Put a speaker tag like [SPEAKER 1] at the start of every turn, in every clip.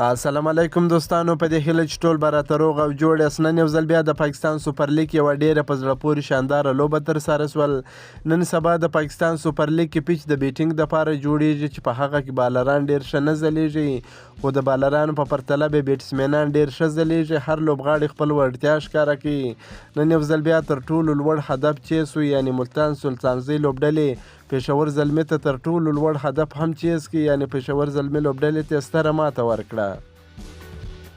[SPEAKER 1] السلام علیکم دوستانو، په دې هیله چې ټول به راته روغ او جوړ یاست. نن یو ځل بیا د پاکستان سوپر لیګ یوه ډیره په زړه پورې شانداره لوبه ترسره سول. نن سبا د پاکستان سوپر لیګ کې پیچ د بیټینګ دپاره جوړیږي چې په هغه کې بالران ډیر ښه نه ځلیږي، خو د بالرانو په پرتله به بیټسمینان ډیر ښه ځلیږي. هر لوبغاړي خپل وړتیا ښکاره کوي. نن یو ځل بیا تر ټولو لوړ هدف چیس و، یعنی ملتان سلطانزي لوبډلې پېښور زلمي ته تر ټولو لوړ هدف هم چیس کړي، یعنی پېښور زلمي لوبډلې ته ستره ماته ورکړه.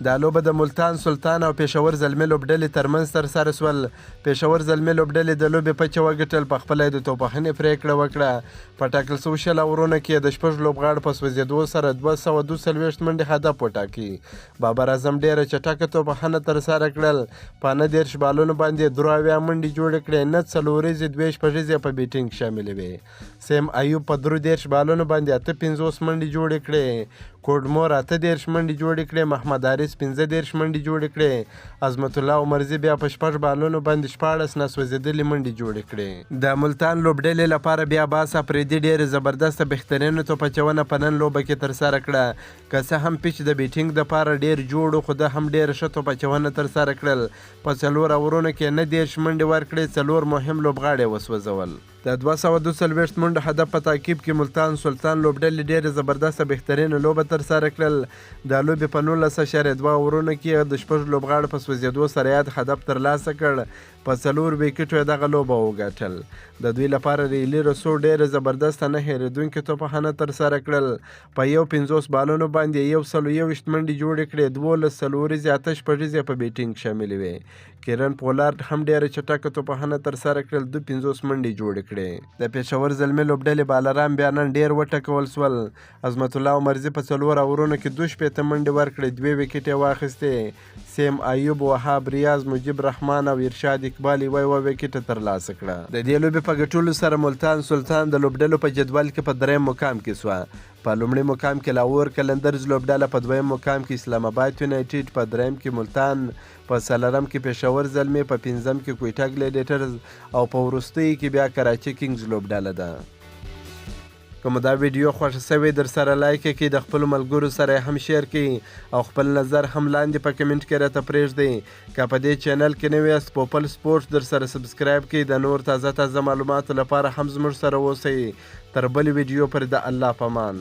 [SPEAKER 1] دا لوبه د ملتان سلطان او پېښور زلمي لوبډلې ترمنځ ترسره سول. پېښور زلمي لوبډلې د لوبې پچه وګټل، په خپله یې د توپخنې پرېکړه وکړه. په ټاکل سوي شل اورونو کې یې د 6 لوبغاړو په سوځېدو سره 242 منډې هدف وټاکي. بابر اعظم ډېره چټکه توپخنه ترسره کړل، په 19 بالونو باندې 83 منډې جوړې کړې. 9 څلوریزې 2 شپږیزې په بیټینګ شاملې وې. سیم ایوب په 13 بالونو باندې 58 منډې جوړې کړې. کوډمور 38 منډې جوړې کړې. محمد حارث 15 منډې جوړې کړې. عظمت الله عمرزي بیا په 6 بالونو باندې 14 ناسوځېدلې منډې جوړې کړې. د ملتان لوبډلې لپاره بیا باس افریدي ډېرې زبردسته بهترینه توپچونه په نن لوبه کې ترسره کړه. که څه هم پیچ د بیټینګ دپاره ډېر جوړ و، خو ده هم ډېره ښه توپچونه ترسره کړل. په 4 اورونو کې 19 منډې ورکړې، 4 مهم لوبغاړي وسوځول. د 242 منډو هدف په تعقیب کې ملتان سلطان لوبډلې ډېرې زبردسته بهترینه لوبه ترسره کړل. د لوبې په 19.2 اورونو کې د 6 لوبغاړو په سوځېدو سره یاد هدف ترلاسه کړ. په 4 ویکټو یې دغه لوبه وګټل. د دوی لپاره ریلي رسو ډېره زبردسته نه هېرېدونکې توپخانه ترسره کړل. په 50 بالونو باندې 121 منډې جوړې کړې. 12 څلوریزې 8 شپږیزې په بیټینګ شاملې وې. کیرن پولارد هم ډېره چټکه توپخانه ترسره کړل، 52 منډې جوړې کړې. د پېښور زلمي لوبډلې بالران بیا نن ډېر وټکول سول. عظمت الله عمرزي په 4 اورونو کې 62 منډې ورکړې، 2 ویکټې یې واخیستې. سیم ایوب، وهاب ریاض، مجیب رحمان او ارشاد اقبال یوه ویکټه ترلاسه کړه. د دې لوبې په ګټلو سره ملتان سلطان د لوبډلو په جدول کې په 3 مقام کې سوه. په لومړي مقام کې لاهور قلندرز لوبډله، په 2م مقام کې اسلام آباد یونایټډ، په 3م کې ملتان، په 4م کې پېښور زلمي، په 5م کې کویټه ګلیډیټرز او په وروستیو کې بیا کراچي کینګز لوبډله ده. که مو دا ویډیو خوښه سوې در سره لایک کړئ، د خپلو ملګرو سره هم شیر کړئ او خپل نظر هم لاندې په کمنټ کې راته پرېږدئ. که په دې چینل کې نوي یاست پوپل سپورټس در سره سبسکرایب کړئ. د نور تازه معلوماتو لپاره هم زموږ سره اوسئ. تر بلې ویډیو پورې د الله په امان.